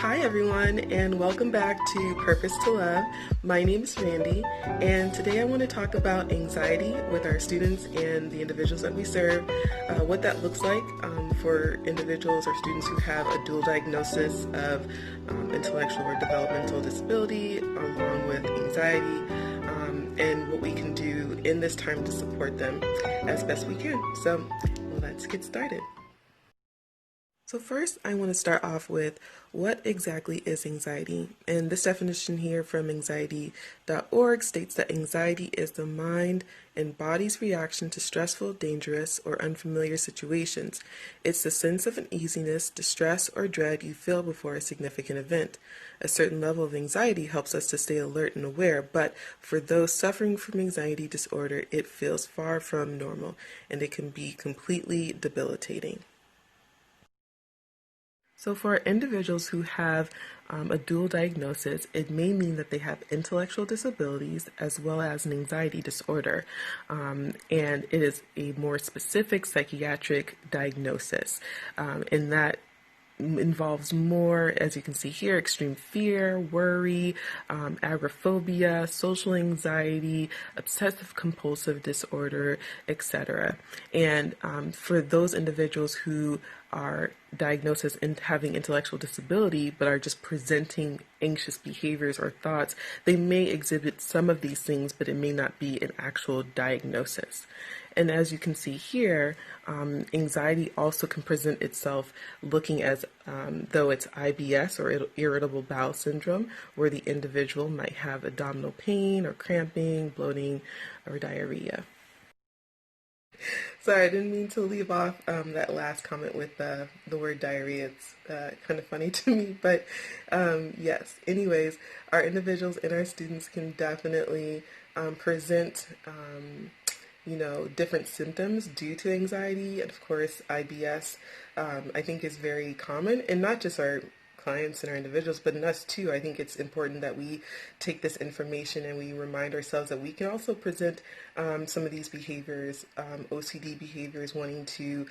Hi everyone, and welcome back to Purpose to Love. My name is Randy, and today I want to talk about anxiety with our students and the individuals that we serve, what that looks like for individuals or students who have a dual diagnosis of intellectual or developmental disability along with anxiety, and what we can do in this time to support them as best we can. So let's get started. So first, I want to start off with what exactly is anxiety? And this definition here from anxiety.org states that anxiety is the mind and body's reaction to stressful, dangerous, or unfamiliar situations. It's the sense of uneasiness, distress, or dread you feel before a significant event. A certain level of anxiety helps us to stay alert and aware, but for those suffering from anxiety disorder, it feels far from normal, and it can be completely debilitating. So for individuals who have a dual diagnosis, it may mean that they have intellectual disabilities as well as an anxiety disorder. And it is a more specific psychiatric diagnosis. And that involves more, as you can see here, extreme fear, worry, agoraphobia, social anxiety, obsessive compulsive disorder, etc. And for those individuals who are diagnosed as having intellectual disability but are just presenting anxious behaviors or thoughts, they may exhibit some of these things, but it may not be an actual diagnosis. And as you can see here, anxiety also can present itself looking as though it's IBS or irritable bowel syndrome, where the individual might have abdominal pain or cramping, bloating, or diarrhea. Sorry, I didn't mean to leave off that last comment with the word diarrhea. It's kind of funny to me, but yes. Anyways, our individuals and our students can definitely present different symptoms due to anxiety. And of course, IBS, I think is very common, and not just our clients and our individuals, but in us too. I think it's important that we take this information and we remind ourselves that we can also present some of these behaviors, OCD behaviors, wanting to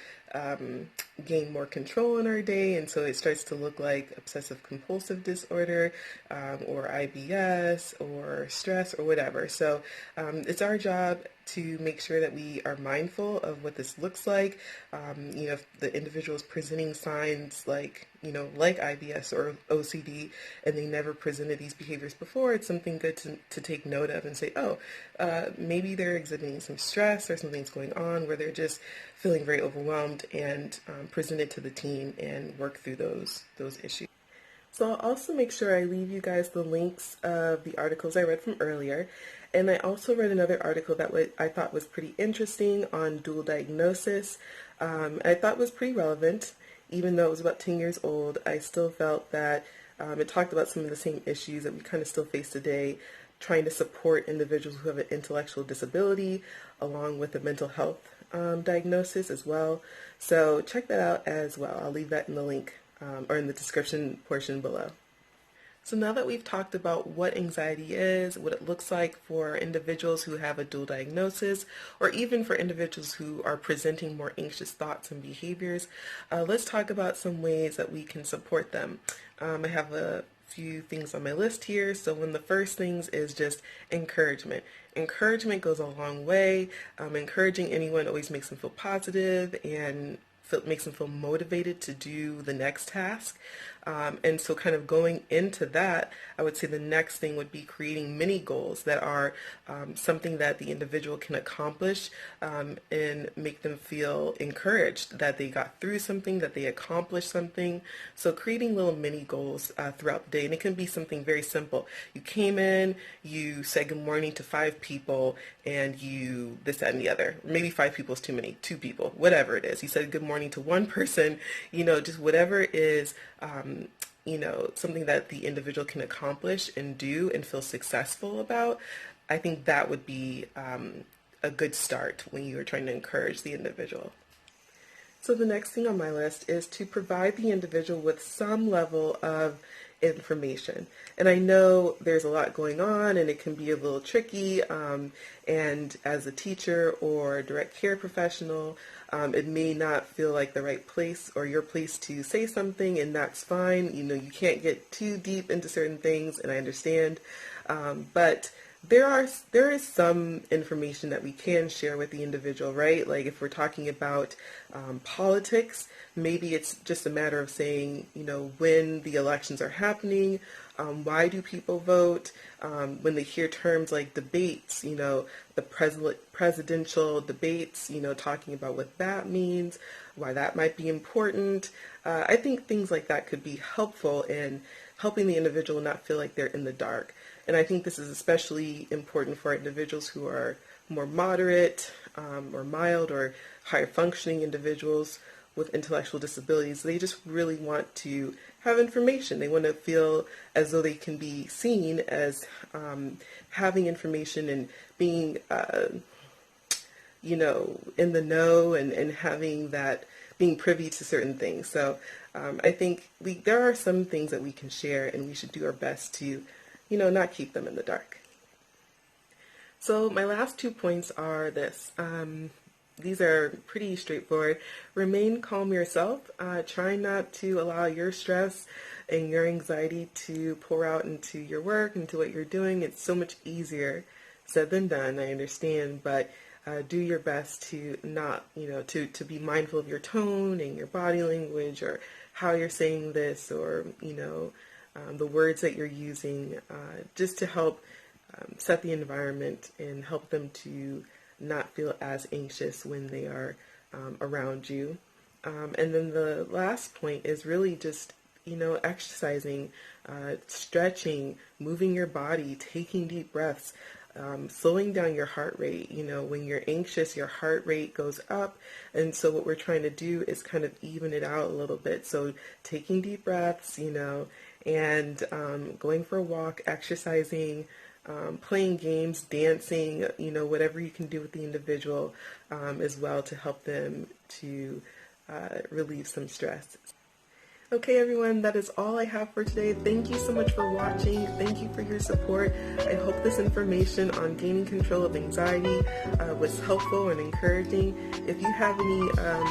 gain more control in our day, and so it starts to look like obsessive compulsive disorder or IBS or stress or whatever. So it's our job to make sure that we are mindful of what this looks like. If the individual is presenting signs like IBS or OCD, and they never presented these behaviors before, it's something good to take note of and say, maybe they're exhibiting some stress or something's going on where they're just feeling very overwhelmed, and present it to the team and work through those issues. So I'll also make sure I leave you guys the links of the articles I read from earlier. And I also read another article that I thought was pretty interesting on dual diagnosis. I thought was pretty relevant. Even though it was about 10 years old, I still felt that it talked about some of the same issues that we kind of still face today, trying to support individuals who have an intellectual disability along with a mental health diagnosis as well. So check that out as well. I'll leave that in the link or in the description portion below. So now that we've talked about what anxiety is, what it looks like for individuals who have a dual diagnosis, or even for individuals who are presenting more anxious thoughts and behaviors, let's talk about some ways that we can support them. I have a few things on my list here. So one of the first things is just encouragement. Encouragement goes a long way. Encouraging anyone always makes them feel positive and makes them feel motivated to do the next task. And so kind of going into that, I would say the next thing would be creating mini goals that are something that the individual can accomplish and make them feel encouraged that they got through something, that they accomplished something. So creating little mini goals throughout the day, and it can be something very simple. You came in, you said good morning to 5 people, and you this, that, and the other. Maybe 5 people is too many, 2 people, whatever it is. You said good morning to 1 person, just whatever is something that the individual can accomplish and do and feel successful about. I think that would be a good start when you are trying to encourage the individual. So the next thing on my list is to provide the individual with some level of information. And I know there's a lot going on and it can be a little tricky, and as a teacher or direct care professional, it may not feel like the right place or your place to say something, and that's fine. You know, you can't get too deep into certain things, and I understand, but there is some information that we can share with the individual, right? Like if we're talking about politics, maybe it's just a matter of saying, you know, when the elections are happening, why do people vote? When they hear terms like debates, you know, the presidential debates, you know, talking about what that means, why that might be important. I think things like that could be helpful in helping the individual not feel like they're in the dark. And I think this is especially important for individuals who are more moderate or mild or higher functioning individuals with intellectual disabilities. They just really want to have information. They want to feel as though they can be seen as having information and being, you know, in the know and having that, being privy to certain things. So I think there are some things that we can share, and we should do our best to, you know, not keep them in the dark. So my last 2 points are this. These are pretty straightforward. Remain calm yourself. Try not to allow your stress and your anxiety to pour out into your work, into what you're doing. It's so much easier said than done, I understand, but do your best to not, you know, to be mindful of your tone and your body language, or how you're saying this, or, you know, the words that you're using, just to help set the environment and help them to not feel as anxious when they are around you. And then the last point is really just, you know, exercising, stretching, moving your body, taking deep breaths, slowing down your heart rate. You know, when you're anxious, your heart rate goes up, and so what we're trying to do is kind of even it out a little bit. So taking deep breaths, you know, and going for a walk, exercising, playing games, dancing, you know, whatever you can do with the individual as well to help them to relieve some stress. Okay, everyone, that is all I have for today. Thank you so much for watching. Thank you for your support. I hope this information on gaining control of anxiety was helpful and encouraging. If you have any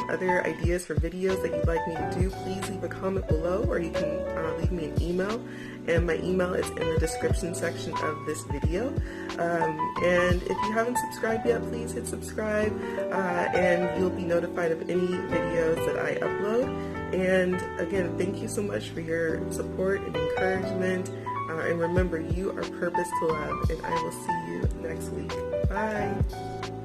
other ideas for videos that you'd like me to do, please leave a comment below, or you can leave me an email. And my email is in the description section of this video. And if you haven't subscribed yet, please hit subscribe, and you'll be notified of any videos that I upload. And again, thank you so much for your support and encouragement. And remember, you are purposed to love, and I will see you next week. Bye.